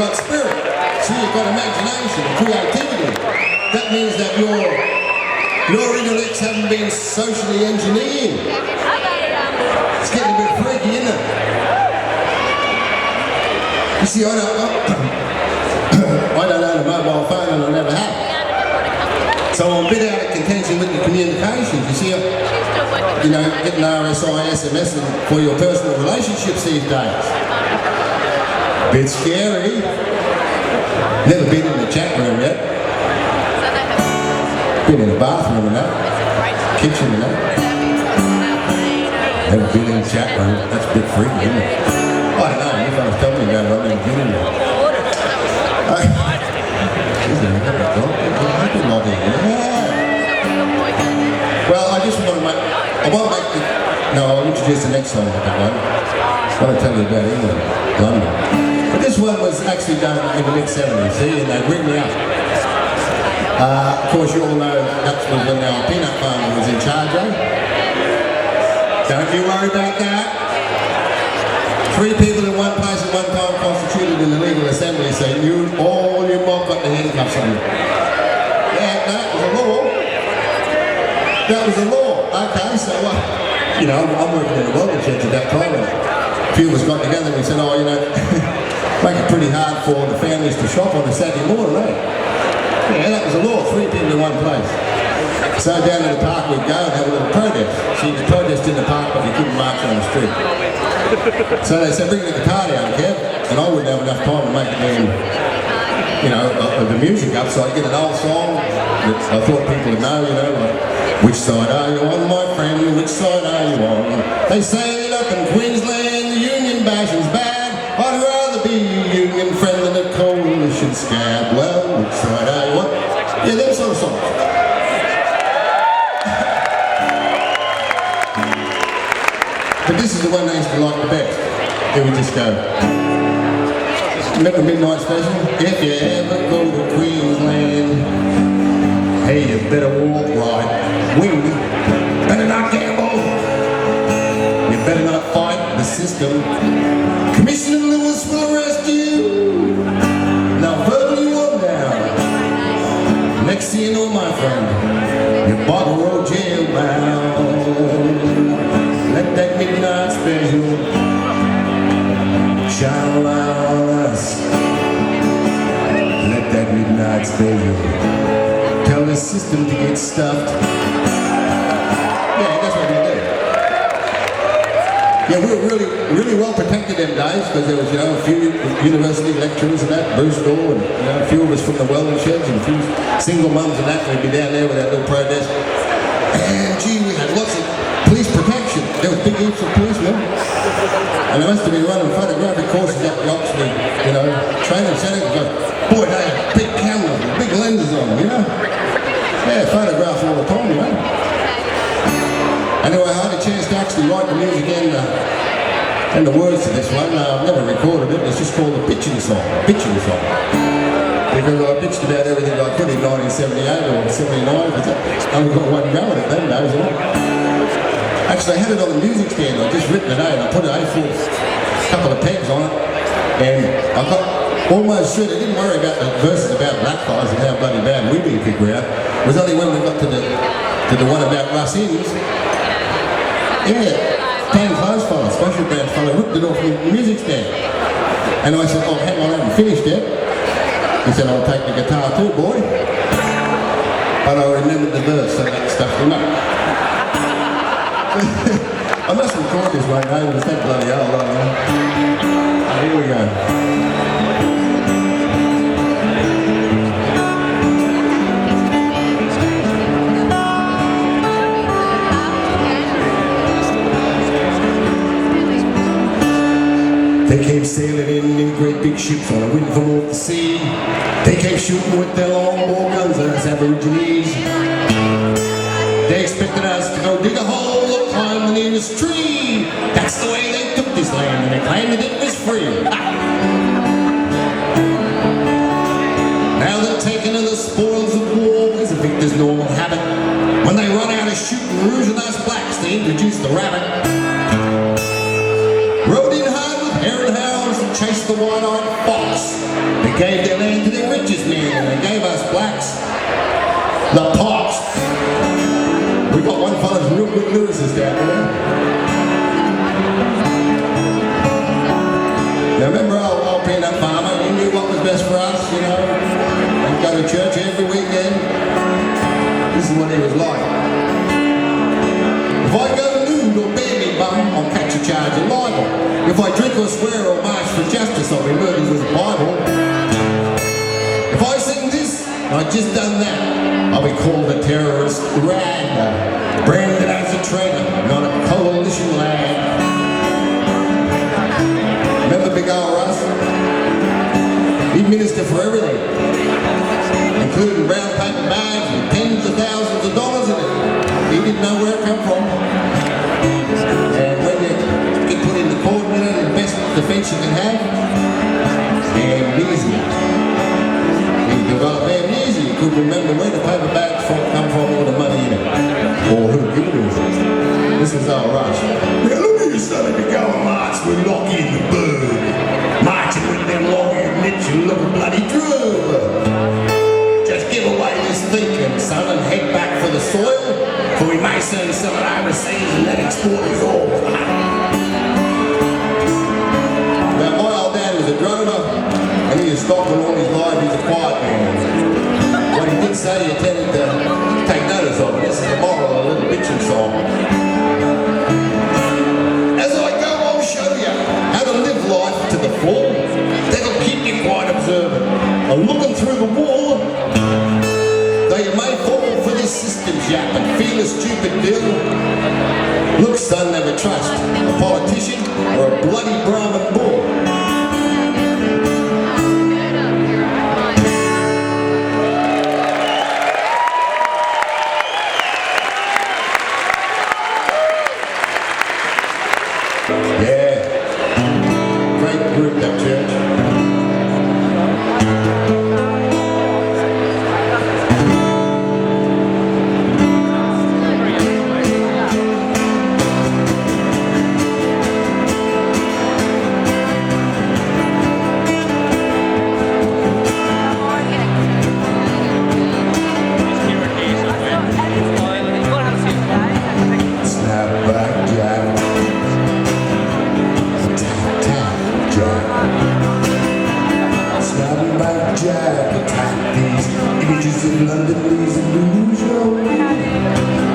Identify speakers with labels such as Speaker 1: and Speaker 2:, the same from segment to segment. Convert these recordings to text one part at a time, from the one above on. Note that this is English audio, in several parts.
Speaker 1: got spirit. See, you've got imagination, creativity. That means that your intellects haven't been socially engineered. It's getting a bit freaky, isn't it? You see, I don't own a mobile phone and I never have. So I'm a bit out of contention with the communications. You see, you know, getting RSI, SMS for your personal relationships these days. Bit scary. Never been in the chat room yet. Been in the bathroom and that. Kitchen and that. Never been in the chat room. That's a bit freaky, isn't it? I don't know. If I was telling you about it, I've never been in there. Well, I just want to make, I'll introduce the next song with that one. I want to tell you about England, London. But this one was actually done in the mid-70s, see, and they ring me up. Of course, you all know that was when our peanut farmer was in charge, eh? Don't you worry about that. 3 people in one place at one time constituted an illegal assembly, so all you mob got the handcuffs on you. Yeah, that was a law. That was a law. Okay, so you know, I'm working in the welding sheds at that time, and a few of us got together and we said, oh, you know, make it pretty hard for the families to shop on a Saturday morning, eh? Yeah, that was a law, 3 people in one place. So down to the park we'd go and have a little protest. See, the protest in the park, but you couldn't march on the street. So they said, bring the guitar down, Kev, and I wouldn't have enough time to make it down, you know, the music up, so I'd get an old song that I thought people would know, you know, like, which side are you on, my friend, which side are you on? They say it up in Quensland, the union bashing's bad, I'd rather be a union friend than a coalition scab. Well, which side are you on? Yeah, them sort of songs. But this is the one I used to like the best. Here we just go. Remember Midnight Special? If you ever go to Queensland, hey, you better walk right. Wing, better not gamble. You better not fight the system. Commissioner Lewis will arrest you. Now verbally one down. Next thing you know, my friend, you're bottle road jail bound. Let that midnight special shine a light on us. Let that midnight special tell the system to get stuffed. Yeah, that's what we did. Yeah, we were really well protected them days because there was, you know, a few university lecturers and that, Bruce Law, and you know, a few of us from the welding sheds and a few single mums and that. We'd be down there with that little protest. And gee, we had lots of police protection. There was big heaps of policemen. And they must have been running photographic courses at the Oxford, you know, training centre. Boy, they had big cameras, big lenses on them, you know. Yeah, photographs all the time, you know. Anyway, I had a chance to actually write the music and the words to this one. I've never recorded it. It's just called the Pitching Song. Pitching Song. Because I bitched about everything I could in 1978 or 79, because I only got one go at it then days, you know. Actually, I had it on the music stand. I just written it out and I put an A4, couple of pegs on it, and I got almost sure. I didn't worry about the verses about blackfires and how bloody bad we've been figuring out. It was only when we got to the one about Russ Inns. Yeah, Plain Clothes fella, special band fella, ripped it off the music stand. And I said, oh, hang on, I haven't finished yet. He said, I'll take the guitar too, boy. But I remembered the verse, so that stuff came up. I must record this right now, it's that bloody old, I know. Here we go. They came sailing in great big ships on a wind from off the sea. They came shooting with their long-bore guns at us Aborigines. They expected us to go dig a hole or climb the nearest tree. That's the way they took this land, and they claimed that it was free. Now they're taking to the spoils of war as a victor's normal habit. When they run out of shooting rouge and us blacks, they introduce the rabbit. Rode in hard with hare and hounds and chased the one-eyed fox. They gave their land to the richest man, and they gave us blacks the pots. We got one fella's real good lyricist out there. Now remember old peanut farmer, he knew what was best for us, you know. He'd go to church every weekend. This is what he was like. If I go nude or bare me bum, I'll catch a charge of libel. If I drink or swear or march for justice, I'll be murdered with a Bible. If I sing this, I've just done that, I'll be called a terrorist rag, branded as a traitor, not a coalition lad. Remember Big Old Russ? He'd minister for everything, including brown paper bags with tens of thousands of dollars in it. He didn't know where it come from. And when you get put in the coordinator, the best defence you can have, amnesia. He developed amnesia. He couldn't remember where the paper bags come from or the money in it, or who gave it to him. This is our rush. Now look at you, son, if you go and march with Lockie in the bird. Marching with them long-eared mitts, you look a bloody droog. Just give away this thinking, son, and head back for the soil, for we may soon sell it overseas and then export it all. Now, my old dad was a drover, and he was stopping all his life. He's a quiet man. What he did say, he tended to take notice of, and this is the moral of a little bitching song. As I go, I'll show you how to live life to the full. That'll keep you quite observant, and looking through the wall. Though you may fall for this system's yap and feel a stupid deal, look, son, never trust a politician or a bloody Brahmin bull. Yeah, great group, that church. Images of London, these illusions.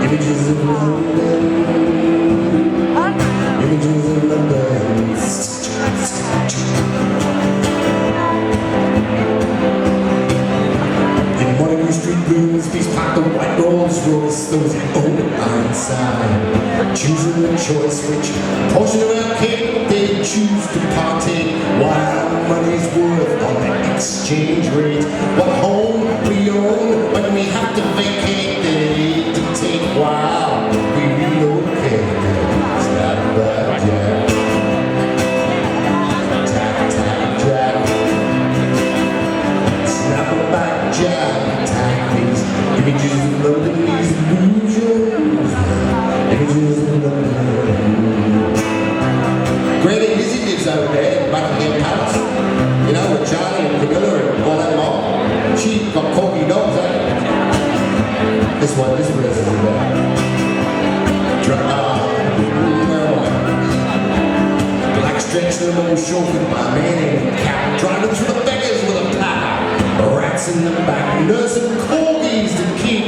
Speaker 1: Images of London. Images of London. In Waterloo Street rooms, these packed the white Rolls Royce, those own inside. Choosing the choice which portion of our cake they choose to partake. While money's worth on the exchange rate. What home we own when we have to vacate the need to take while we relocate. Snap back jack. Tap tap jack. Snap back jack. Tap these images of London, these illusions. Images of London. Granny Lizzie lives over there in Buckingham Palace. You know, with Charlie and Camilla and all that mob. She got corky dogs, eh? This verse is about. Black stretched them all chauffeured by a man in a cap, driving through the beggars with a placard. Rats in the back, nursing corgis to keep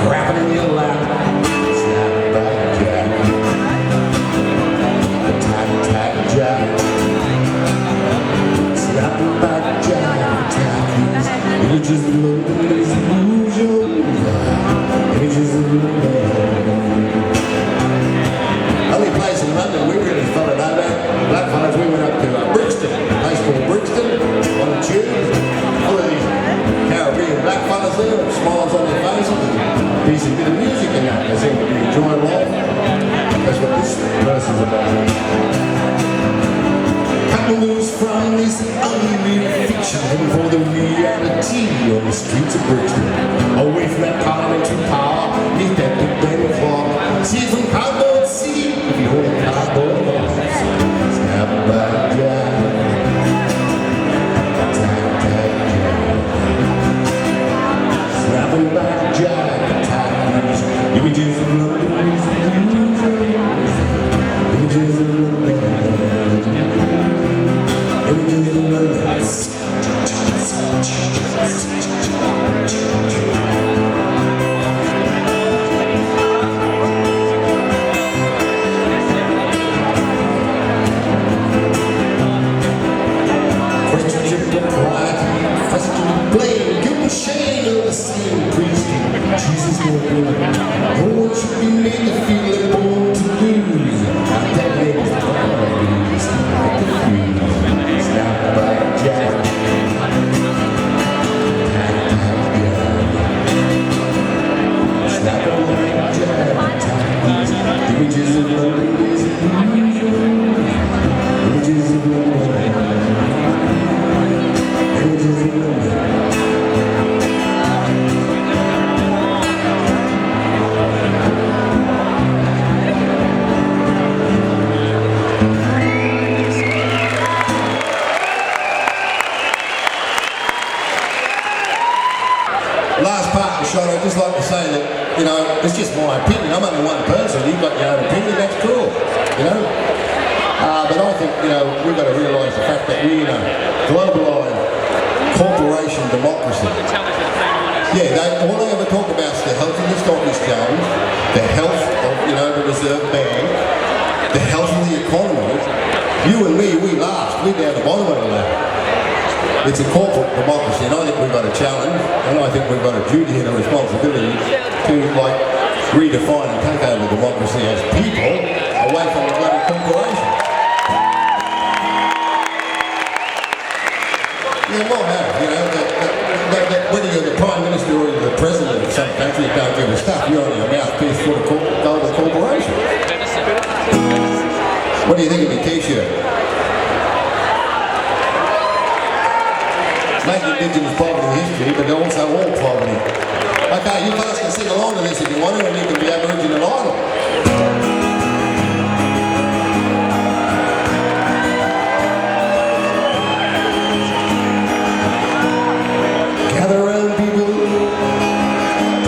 Speaker 1: crapping in your lap. Snap back jack. Tap tap jack. Snap back jack. Tap these images of London, these illusions. Images of London. Only place in London we really felt it over. Black fellas, we went up to Brixton, a place called Brixton, on the tube. All of these Caribbean black fellas there, smiles on their faces, and a decent bit of music in that. They seem to be enjoying life. That's what this verse is about. Cutting loose from this unreal fiction for the reality on the streets of Brixton. Away from that parliamentary power, leave that big band clock. See it from cardboard city, if you hold a cardboard box. Snap back jack. Tap tap keep quiet. Doesn't to be blamed, guilt and shame are the same priest. Jesus won't do it. No one should be made to feel they're born to lose. That name's Barbies, like the fuse. Snap by Jack. Snap by Jack. Images of ladies and images of women. Images of women. Last part of the shot, I'd just like to say that, you know, it's just my opinion. I'm only one person. You've got your own opinion. That's cool, you know. But I think, you know, we've got to realise the fact that we're in a globalised corporation democracy. Yeah, all they ever talk about is the health of the stock exchange, the health of, you know, the Reserve Bank, the health of the economy. You and me, we last. We're down the bottom of the ladder. It's a corporate democracy, and I think we've got a challenge, and I think we've got a duty and a responsibility to, like, redefine and take over democracy as people away from the bloody corporation. Yeah, well, no, you know, whether you're the Prime Minister or you're the President of some country, you don't give a stuff. You're only a mouthpiece for the global corporation. What do you think of my T-shirt? Make Indigenous poverty history, but also all poverty. Okay, you fellas can sing along to this if you want to, and you can be Aboriginal Idol. Gather round, people,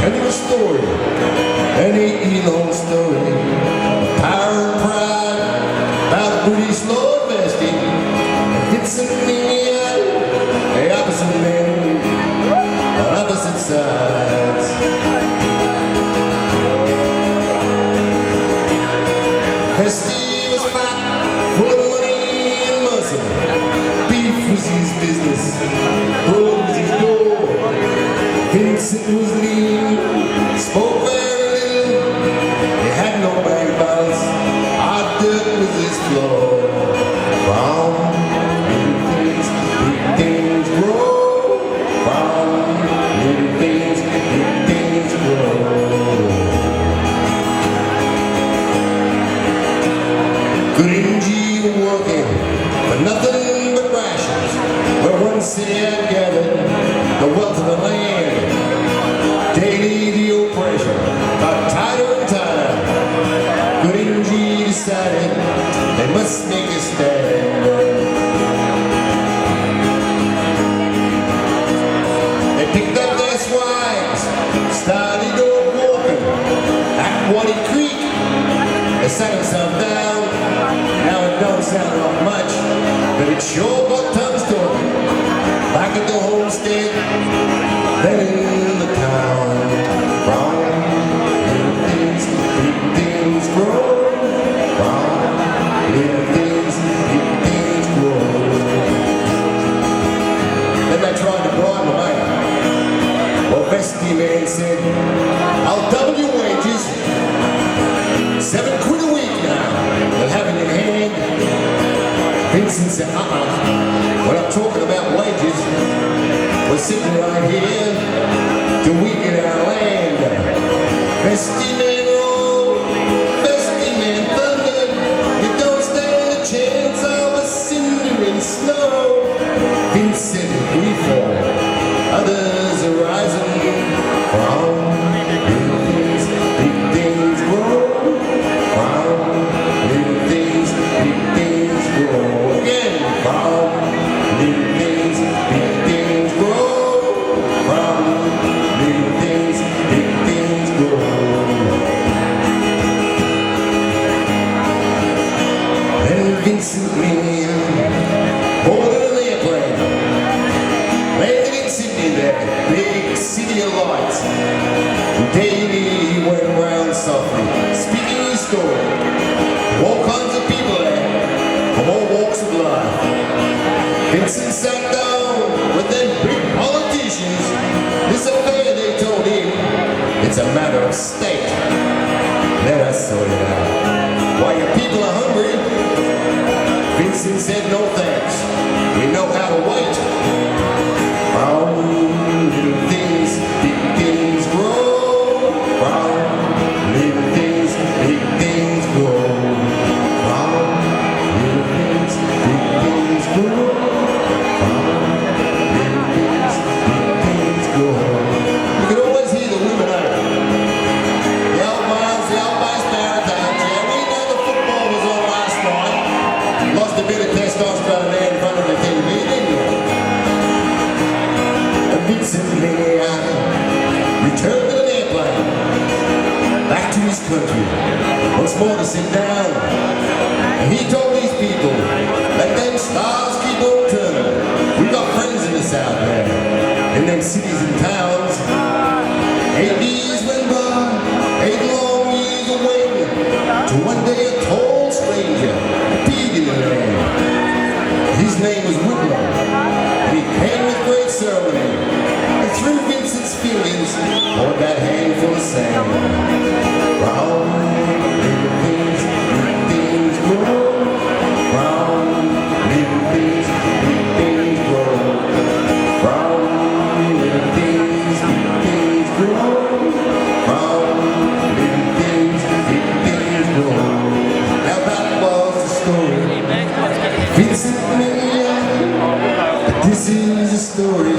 Speaker 1: tell you a story, any long story, of power and pride, about British Lord Vesting, Vincent Meanjin. The opposite men on opposite sides. Festy was fat, full of money and muscle. Beef was his business, gold was his goal. Vincent was lean, spoke very little. He had no bank balance, hard dirt was his floor. Brown, big things grow. Brown, big things grow. Good G working for nothing but rations, where one city had gathered the wealth of the land. Daily the oppression got tighter and tighter. Good G decided they must make a stand. They picked up their swags, started off walking at Waddy Creek. They sat themselves down. Now it don't sound like much, but it sure got tongues talking. Back at the homestead, then in the town. Brown, little things, big things grow. Brown, little things, big things grow. Then they tried to bribe my mate. Well, Vesty man said, I'll double your wages. 7 quid a week now. You'll have it in hand. Vincent said, when I'm talking about wages, we're sitting right here till we get our land. Vesty man roll, Vesty man thunder. You don't stand a chance of a cinder in snow. Vincent we fall, others are rising. From big things grow. Vincent Meanjin, more than an airplane, landed in Sydney there, big city of lights. Daily he went round softly, speaking his story. All kinds of people there, from all walks of life. Vincent sat down It's a matter of state. Let us sort it out. While your people are hungry, Vincent said no thanks. We know how to wait. From little things, big things grow. From little things, big things grow. From little things, big things grow. From little things, big things grow. You can always hear the women out. The Outback's Barricades. Yeah, we know the football was on last night. Lost a bit of testosterone there in front of the TV, didn't you? And Vincent returned to an airplane, back to his country, once more to sit down. And he told these people, let them stars keep on turning. We got friends in the South there, in them cities and towns. 8 years went by, 8 long years away, till one day a tall stranger appeared in the land. His name was Whitlow, and he came with great ceremony, and through Vincent's fingers poured that handful of sand. Brown little things, big things grow. Brown little things, big things grow. Brown little things, big things grow. Brown little things, big things grow. Now that was the story. Vincent but this is a story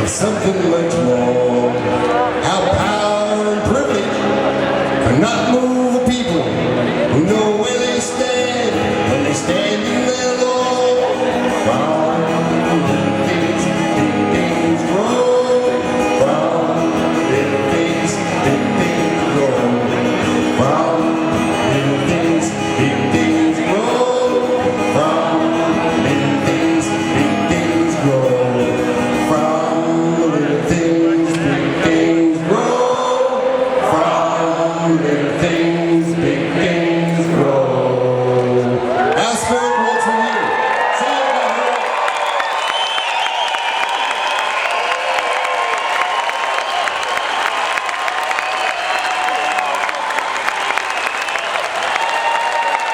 Speaker 1: of something much more. How power and privilege are not moving.